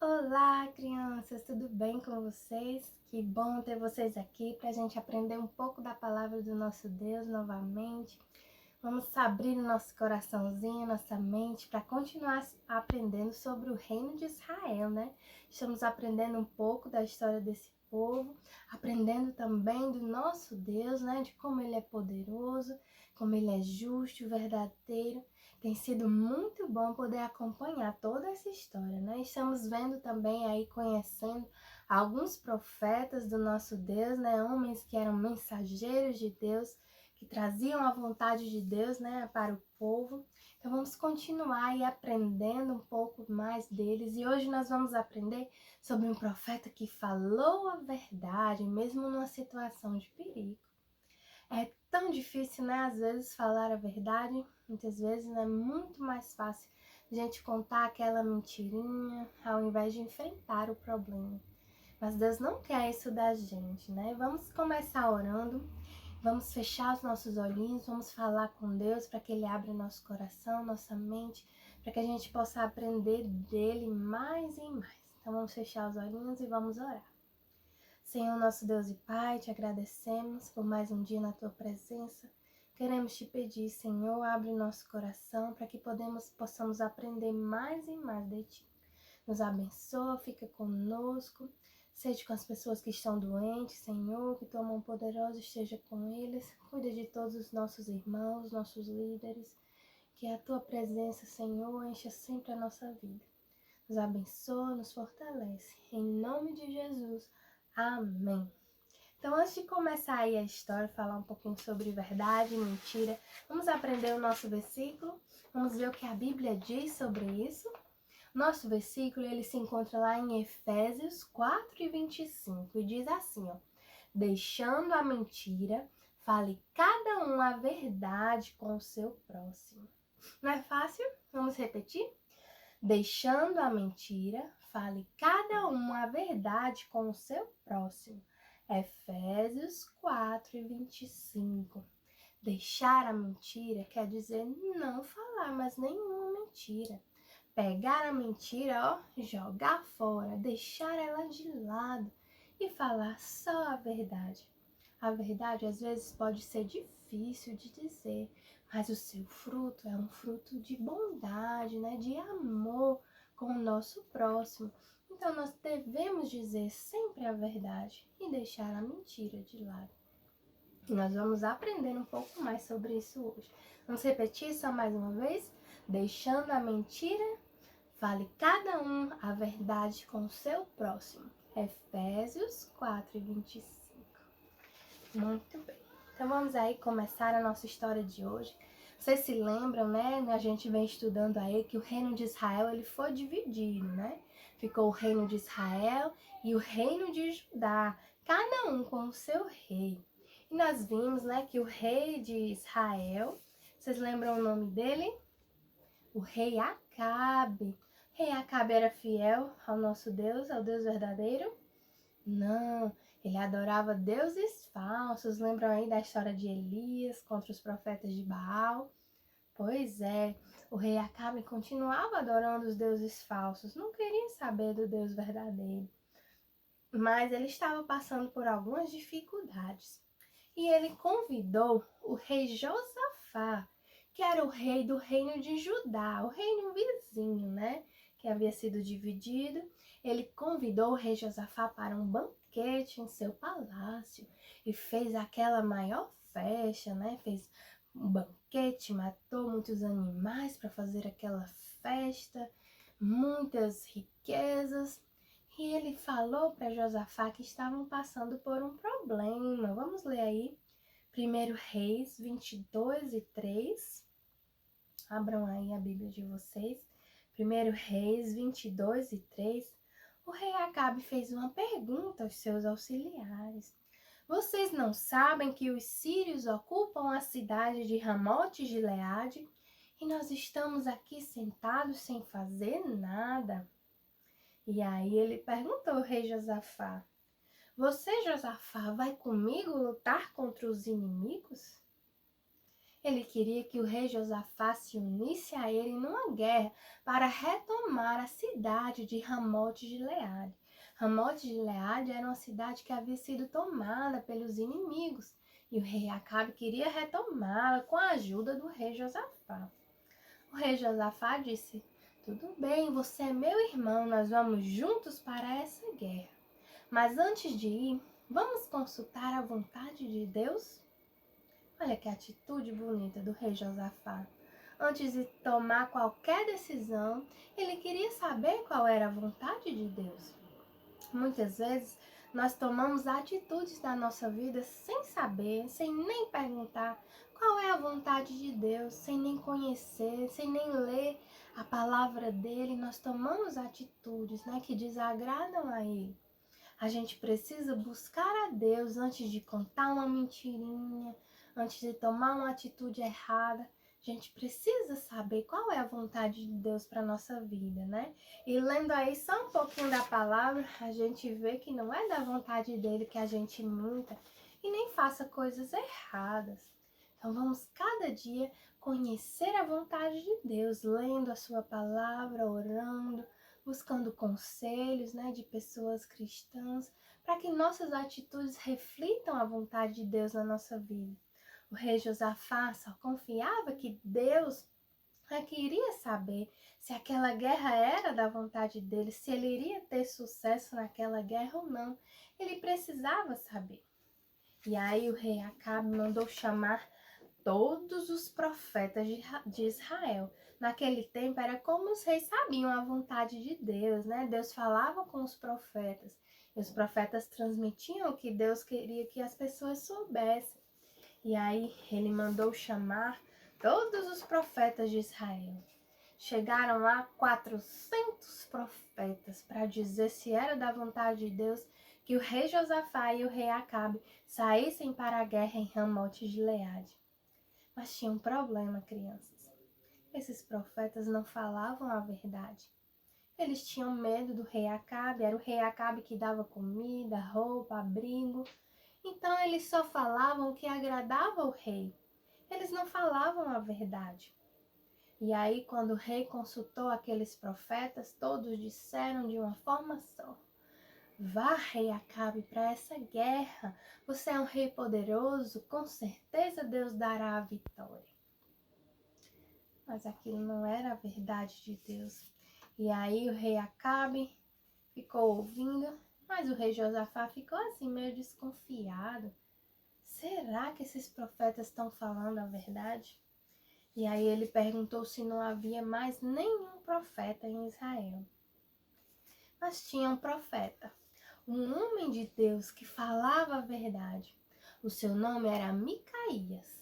Olá, crianças, tudo bem com vocês? Que bom ter vocês aqui para a gente aprender um pouco da palavra do nosso Deus novamente. Vamos abrir o nosso coraçãozinho, nossa mente, para continuar aprendendo sobre o reino de Israel, né? Estamos aprendendo um pouco da história desse povo, aprendendo também do nosso Deus, né? De como ele é poderoso, como ele é justo, verdadeiro. Tem sido muito bom poder acompanhar toda essa história, né? Estamos vendo também aí, conhecendo alguns profetas do nosso Deus, né? Homens que eram mensageiros de Deus, que traziam a vontade de Deus, né, para o povo. Então vamos continuar aí aprendendo um pouco mais deles. E hoje nós vamos aprender sobre um profeta que falou a verdade, mesmo numa situação de perigo. É tão difícil, né, às vezes falar a verdade. Muitas vezes é muito mais fácil a gente contar aquela mentirinha ao invés de enfrentar o problema. Mas Deus não quer isso da gente, né? Vamos começar orando. Vamos fechar os nossos olhinhos, vamos falar com Deus para que Ele abra nosso coração, nossa mente, para que a gente possa aprender dele mais e mais. Então vamos fechar os olhinhos e vamos orar. Senhor, nosso Deus e Pai, te agradecemos por mais um dia na Tua presença. Queremos te pedir, Senhor, abre nosso coração para que possamos aprender mais e mais de Ti. Nos abençoa, fica conosco. Seja com as pessoas que estão doentes, Senhor, que tua mão poderosa esteja com eles. Cuida de todos os nossos irmãos, nossos líderes. Que a tua presença, Senhor, encha sempre a nossa vida. Nos abençoa, nos fortalece. Em nome de Jesus. Amém. Então, antes de começar aí a história, falar um pouquinho sobre verdade e mentira, vamos aprender o nosso versículo. Vamos ver o que a Bíblia diz sobre isso. Nosso versículo, ele se encontra lá em Efésios 4:25 e diz assim, ó: deixando a mentira, fale cada um a verdade com o seu próximo. Não é fácil? Vamos repetir? Deixando a mentira, fale cada um a verdade com o seu próximo. Efésios 4:25. Deixar a mentira quer dizer não falar mais nenhuma mentira. Pegar a mentira, ó, jogar fora, deixar ela de lado e falar só a verdade. A verdade às vezes pode ser difícil de dizer, mas o seu fruto é um fruto de bondade, né, de amor com o nosso próximo. Então nós devemos dizer sempre a verdade e deixar a mentira de lado. Nós vamos aprender um pouco mais sobre isso hoje. Vamos repetir só mais uma vez? Deixando a mentira, fale cada um a verdade com o seu próximo. Efésios 4:25. Muito bem. Então vamos aí começar a nossa história de hoje. Vocês se lembram, né? A gente vem estudando aí que o reino de Israel ele foi dividido, né? Ficou o reino de Israel e o reino de Judá, cada um com o seu rei. E nós vimos, né, que o rei de Israel, vocês lembram o nome dele? O rei Acabe. O rei Acabe era fiel ao nosso Deus, ao Deus verdadeiro? Não, ele adorava deuses falsos. Lembram aí da história de Elias contra os profetas de Baal? Pois é, o rei Acabe continuava adorando os deuses falsos, não queria saber do Deus verdadeiro. Mas ele estava passando por algumas dificuldades. E ele convidou o rei Josafá, que era o rei do reino de Judá, o reino vizinho, né? Que havia sido dividido. Ele convidou o rei Josafá para um banquete em seu palácio e fez aquela maior festa, né? Fez um banquete, matou muitos animais para fazer aquela festa, muitas riquezas. E ele falou para Josafá que estavam passando por um problema. Vamos ler aí, 1 Reis 22:3. Abram aí a Bíblia de vocês. 1 Reis 22:3. O rei Acabe fez uma pergunta aos seus auxiliares. Vocês não sabem que os sírios ocupam a cidade de Ramote Gileade e nós estamos aqui sentados sem fazer nada? E aí ele perguntou ao rei Josafá: você, Josafá, vai comigo lutar contra os inimigos? Ele queria que o rei Josafá se unisse a ele numa guerra para retomar a cidade de Ramote de Gileade. Ramote de Gileade era uma cidade que havia sido tomada pelos inimigos e o rei Acabe queria retomá-la com a ajuda do rei Josafá. O rei Josafá disse: tudo bem, você é meu irmão, nós vamos juntos para essa guerra. Mas antes de ir, vamos consultar a vontade de Deus? Olha que atitude bonita do rei Josafá. Antes de tomar qualquer decisão, ele queria saber qual era a vontade de Deus. Muitas vezes, nós tomamos atitudes na nossa vida sem saber, sem nem perguntar qual é a vontade de Deus, sem nem conhecer, sem nem ler a palavra dele. Nós tomamos atitudes, que desagradam a ele. A gente precisa buscar a Deus antes de contar uma mentirinha, antes de tomar uma atitude errada. A gente precisa saber qual é a vontade de Deus para a nossa vida, né? E lendo aí só um pouquinho da palavra, a gente vê que não é da vontade dele que a gente minta e nem faça coisas erradas. Então vamos cada dia conhecer a vontade de Deus, lendo a sua palavra, orando, buscando conselhos, de pessoas cristãs, para que nossas atitudes reflitam a vontade de Deus na nossa vida. O rei Josafá só confiava que Deus queria saber se aquela guerra era da vontade dele, se ele iria ter sucesso naquela guerra ou não. Ele precisava saber. E aí o rei Acabe mandou chamar todos os profetas de Israel. Naquele tempo era como os reis sabiam a vontade de Deus, Deus falava com os profetas. E os profetas transmitiam o que Deus queria que as pessoas soubessem. E aí ele mandou chamar todos os profetas de Israel. Chegaram lá 400 profetas para dizer se era da vontade de Deus que o rei Josafá e o rei Acabe saíssem para a guerra em Ramote de Gileade. Mas tinha um problema, crianças. Esses profetas não falavam a verdade. Eles tinham medo do rei Acabe, era o rei Acabe que dava comida, roupa, abrigo. Então eles só falavam o que agradava ao rei. Eles não falavam a verdade. E aí, quando o rei consultou aqueles profetas, todos disseram de uma forma só: vá, rei Acabe, para essa guerra. Você é um rei poderoso, com certeza Deus dará a vitória. Mas aquilo não era a verdade de Deus. E aí o rei Acabe ficou ouvindo, mas o rei Josafá ficou assim meio desconfiado. Será que esses profetas estão falando a verdade? E aí ele perguntou se não havia mais nenhum profeta em Israel. Mas tinha um profeta, um homem de Deus que falava a verdade. O seu nome era Micaías.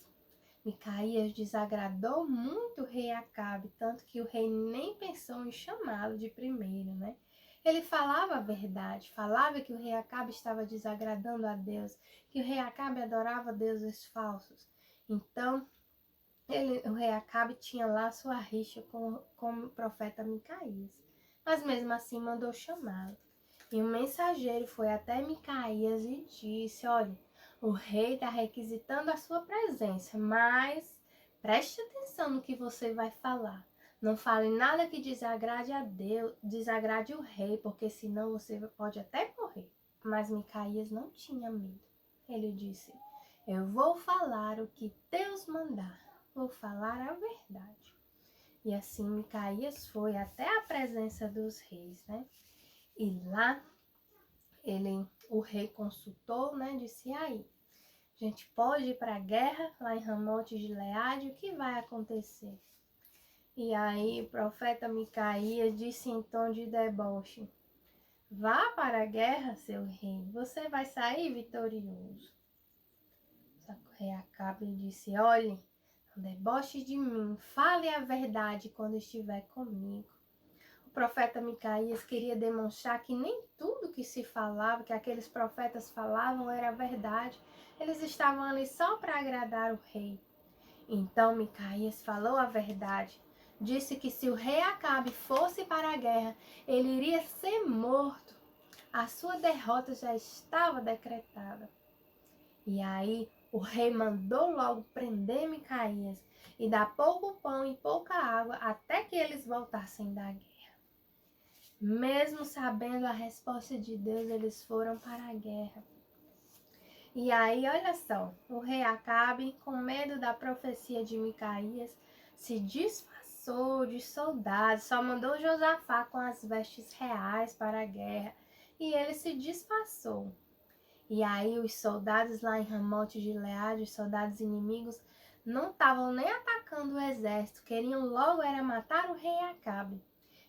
Micaías desagradou muito o rei Acabe, tanto que o rei nem pensou em chamá-lo de primeiro, Ele falava a verdade, falava que o rei Acabe estava desagradando a Deus, que o rei Acabe adorava deuses falsos. Então, o rei Acabe tinha lá sua rixa com o profeta Micaías, mas mesmo assim mandou chamá-lo. E um mensageiro foi até Micaías e disse: olha, o rei está requisitando a sua presença, mas preste atenção no que você vai falar. Não fale nada que desagrade a Deus, desagrade o rei, porque senão você pode até morrer. Mas Micaías não tinha medo. Ele disse: eu vou falar o que Deus mandar, vou falar a verdade. E assim Micaías foi até a presença dos reis, E lá o rei consultou, disse: aí, a gente pode ir para a guerra lá em Ramote de Gileade, o que vai acontecer? E aí o profeta Micaías disse em tom de deboche: vá para a guerra, seu rei, você vai sair vitorioso. Só que o rei Acabe disse: olhe, não deboche de mim, fale a verdade quando estiver comigo. O profeta Micaías queria demonstrar que nem tudo que se falava, que aqueles profetas falavam, era verdade. Eles estavam ali só para agradar o rei. Então Micaías falou a verdade. Disse que se o rei Acabe fosse para a guerra, ele iria ser morto. A sua derrota já estava decretada. E aí o rei mandou logo prender Micaías e dar pouco pão e pouca água até que eles voltassem da guerra. Mesmo sabendo a resposta de Deus, eles foram para a guerra. E aí, olha só, o rei Acabe, com medo da profecia de Micaías, se disfarçou de soldados, só mandou Josafá com as vestes reais para a guerra, e ele se disfarçou. E aí os soldados lá em Ramote de Gileade, os soldados inimigos, não estavam nem atacando o exército, queriam logo era matar o rei Acabe.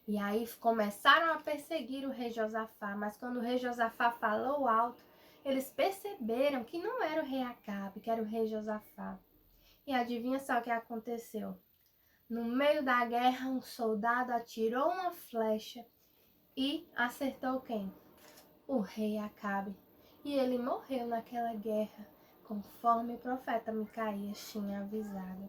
E aí começaram a perseguir o rei Josafá, mas quando o rei Josafá falou alto, eles perceberam que não era o rei Acabe, que era o rei Josafá. E adivinha só o que aconteceu? No meio da guerra, um soldado atirou uma flecha e acertou quem? O rei Acabe. E ele morreu naquela guerra, conforme o profeta Micaías tinha avisado.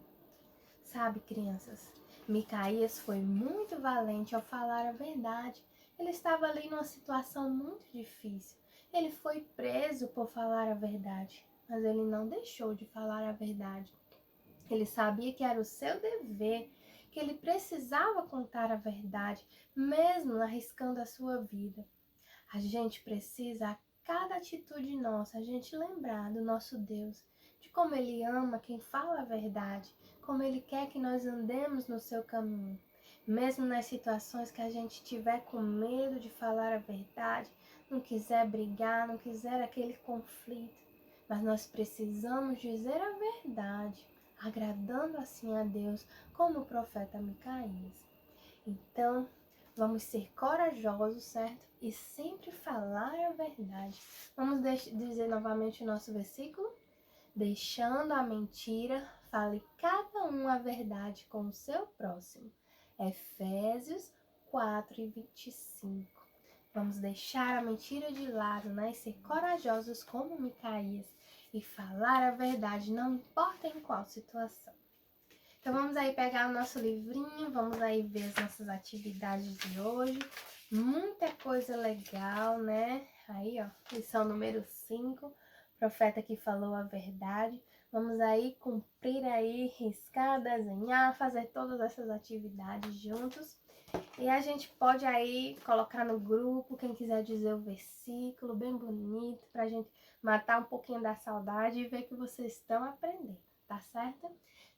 Sabe, crianças, Micaías foi muito valente ao falar a verdade. Ele estava ali numa situação muito difícil. Ele foi preso por falar a verdade, mas ele não deixou de falar a verdade. Ele sabia que era o seu dever, que ele precisava contar a verdade, mesmo arriscando a sua vida. A gente precisa, a cada atitude nossa, a gente lembrar do nosso Deus, de como Ele ama quem fala a verdade, como Ele quer que nós andemos no seu caminho. Mesmo nas situações que a gente tiver com medo de falar a verdade, não quiser brigar, não quiser aquele conflito, mas nós precisamos dizer a verdade, agradando assim a Deus, como o profeta Micaías. Então, vamos ser corajosos, certo? E sempre falar a verdade. Vamos dizer novamente o nosso versículo? Deixando a mentira, fale cada um a verdade com o seu próximo. Efésios 4:25. Vamos deixar a mentira de lado, né? E ser corajosos como Micaías e falar a verdade, não importa em qual situação. Então vamos aí pegar o nosso livrinho, vamos aí ver as nossas atividades de hoje. Muita coisa legal, né? Aí, ó, lição número 5, profeta que falou a verdade. Vamos aí cumprir aí, riscar, desenhar, fazer todas essas atividades juntos. E a gente pode aí colocar no grupo, quem quiser dizer o versículo, bem bonito, pra gente matar um pouquinho da saudade e ver que vocês estão aprendendo, tá certo?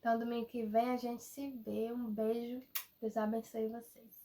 Então, domingo que vem a gente se vê. Um beijo. Deus abençoe vocês.